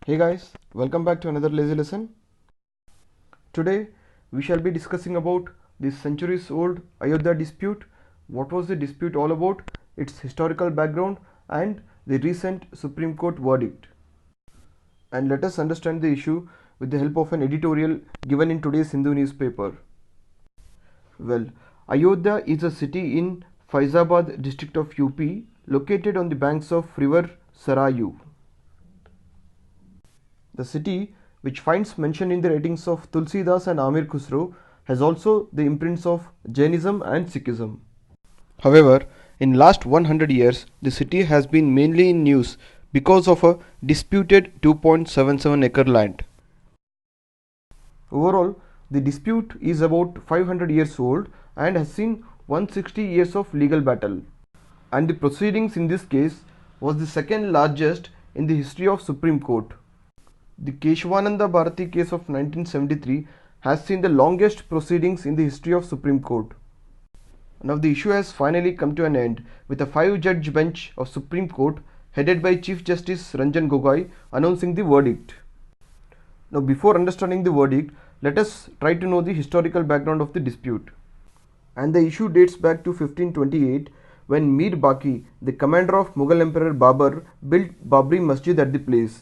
Hey guys, welcome back to another lazy lesson. Today we shall be discussing about the centuries old Ayodhya dispute, what was the dispute all about, its historical background and the recent Supreme Court verdict. And let us understand the issue with the help of an editorial given in today's Hindu newspaper. Well, Ayodhya is a city in Faizabad district of UP located on the banks of river Sarayu. The city, which finds mention in the writings of Tulsidas and Amir Khusro, has also the imprints of Jainism and Sikhism. However, in last 100 years, the city has been mainly in news because of a disputed 2.77 acre land. Overall, the dispute is about 500 years old and has seen 160 years of legal battle. And the proceedings in this case was the second largest in the history of Supreme Court. The Keshavananda Bharati case of 1973 has seen the longest proceedings in the history of Supreme Court. Now the issue has finally come to an end with a 5-judge bench of Supreme Court headed by Chief Justice Ranjan Gogoi announcing the verdict. Now before understanding the verdict, let us try to know the historical background of the dispute. And the issue dates back to 1528 when Mir Baqi, the commander of Mughal Emperor Babur, built Babri Masjid at the place.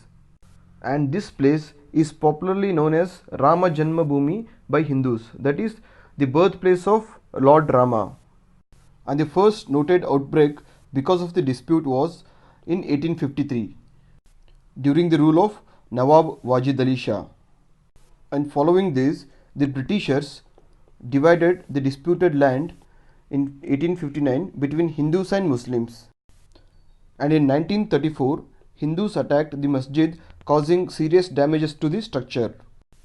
And this place is popularly known as Rama Janmabhoomi by Hindus, that is the birthplace of Lord Rama. And the first noted outbreak because of the dispute was in 1853 during the rule of Nawab Wajid Ali Shah. And following this, the Britishers divided the disputed land in 1859 between Hindus and Muslims. And in 1934, Hindus attacked the masjid, causing serious damages to the structure.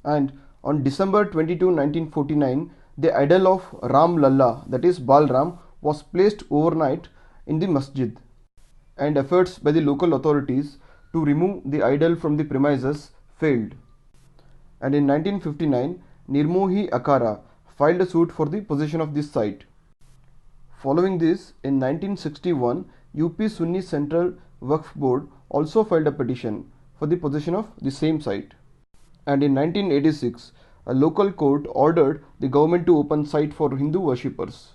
And on December 22, 1949, the idol of Ram Lalla, that is Balram, was placed overnight in the masjid. And efforts by the local authorities to remove the idol from the premises failed. And in 1959, Nirmohi Akhara filed a suit for the possession of this site. Following this, in 1961, UP Sunni Central Waqf Board also filed a petition for the possession of the same site. And in 1986, a local court ordered the government to open site for Hindu worshippers.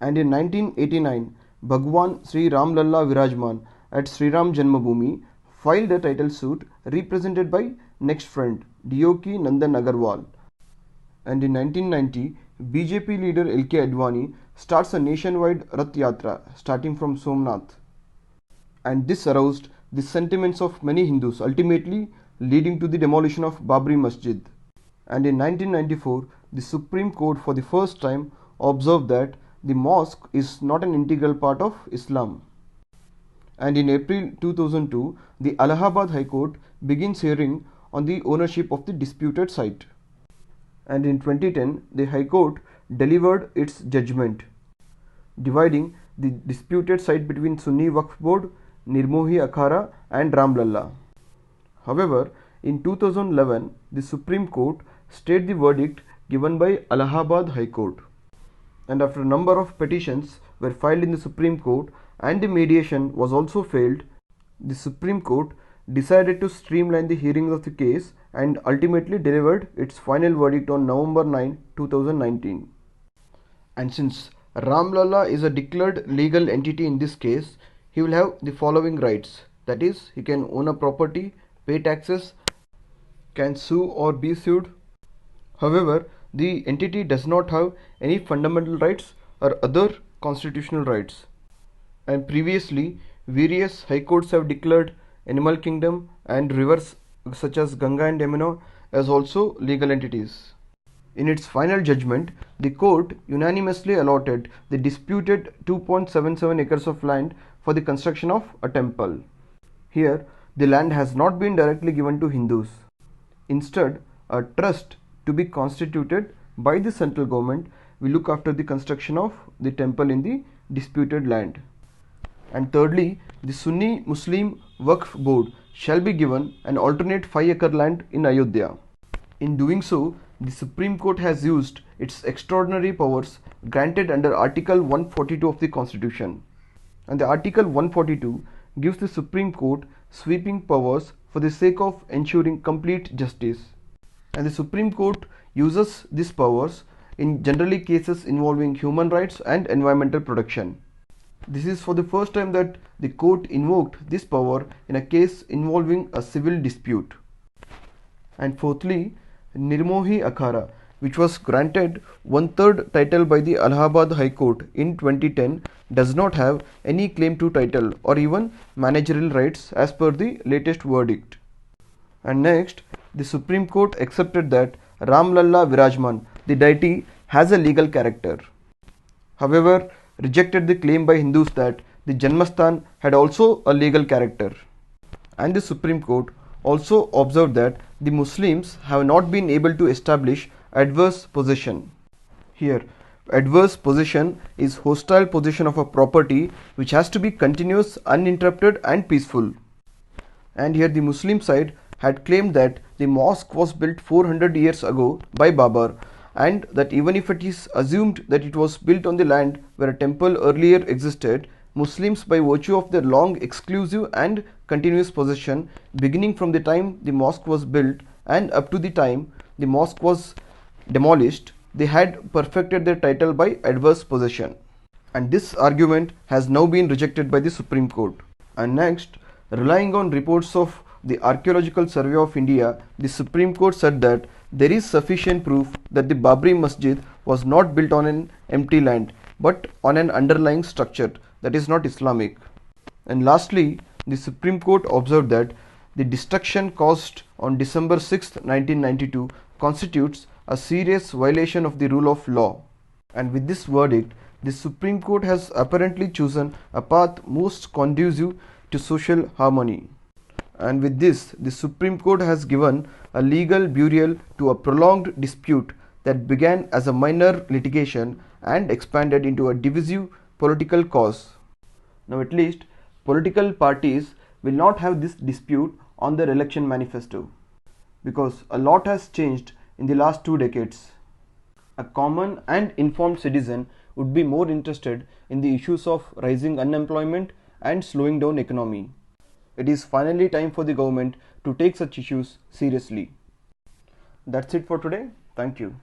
And in 1989, Bhagwan Sri Ram Lalla Virajman at Sri Ram Janmabhoomi filed a title suit represented by next friend D.O.K. Nandan Agarwal. And in 1990, BJP leader L.K. Advani starts a nationwide Rath Yatra starting from Somnath. And this aroused the sentiments of many Hindus, ultimately leading to the demolition of Babri Masjid. And in 1994, the Supreme Court for the first time observed that the mosque is not an integral part of Islam. And in April 2002, the Allahabad High Court begins hearing on the ownership of the disputed site. And in 2010, the High Court delivered its judgment, dividing the disputed site between Sunni Waqf Board, Nirmohi Akhara and Ram Lalla. However, in 2011, the Supreme Court stayed the verdict given by Allahabad High Court. And after a number of petitions were filed in the Supreme Court and the mediation was also failed, the Supreme Court decided to streamline the hearings of the case and ultimately delivered its final verdict on November 9, 2019. And since Ram Lalla is a declared legal entity in this case, he will have the following rights, that is, he can own a property, pay taxes, can sue or be sued. However, the entity does not have any fundamental rights or other constitutional rights. And previously, various high courts have declared animal kingdom and rivers such as Ganga and Yamuna as also legal entities. In its final judgment, the court unanimously allotted the disputed 2.77 acres of land for the construction of a temple. Here, the land has not been directly given to Hindus. Instead, a trust to be constituted by the central government will look after the construction of the temple in the disputed land. And thirdly, the Sunni Muslim Waqf Board shall be given an alternate 5-acre land in Ayodhya. In doing so, the Supreme Court has used its extraordinary powers granted under Article 142 of the Constitution. And the Article 142 gives the Supreme Court sweeping powers for the sake of ensuring complete justice. And the Supreme Court uses these powers in generally cases involving human rights and environmental protection. This is for the first time that the court invoked this power in a case involving a civil dispute. And fourthly, Nirmohi Akhara, which was granted one-third title by the Allahabad High Court in 2010, does not have any claim to title or even managerial rights as per the latest verdict. And next, the Supreme Court accepted that Ram Lalla Virajman, the deity, has a legal character. However, rejected the claim by Hindus that the Janmasthan had also a legal character. And the Supreme Court also observed that the Muslims have not been able to establish adverse possession. Here, adverse possession is hostile possession of a property which has to be continuous, uninterrupted and peaceful. And here the Muslim side had claimed that the mosque was built 400 years ago by Babar, and that even if it is assumed that it was built on the land where a temple earlier existed, Muslims, by virtue of their long exclusive and continuous possession beginning from the time the mosque was built and up to the time the mosque was demolished, they had perfected their title by adverse possession. And this argument has now been rejected by the Supreme Court. And next, relying on reports of the Archaeological Survey of India, the Supreme Court said that there is sufficient proof that the Babri Masjid was not built on an empty land but on an underlying structure that is not Islamic. And lastly, the Supreme Court observed that the destruction caused on December 6, 1992 constitutes a serious violation of the rule of law. And with this verdict, the Supreme Court has apparently chosen a path most conducive to social harmony. And with this, the Supreme Court has given a legal burial to a prolonged dispute that began as a minor litigation and expanded into a divisive political cause. Now at least, political parties will not have this dispute on their election manifesto, because a lot has changed in the last 2 decades. A common and informed citizen would be more interested in the issues of rising unemployment and slowing down economy. It is finally time for the government to take such issues seriously. That's it for today. Thank you.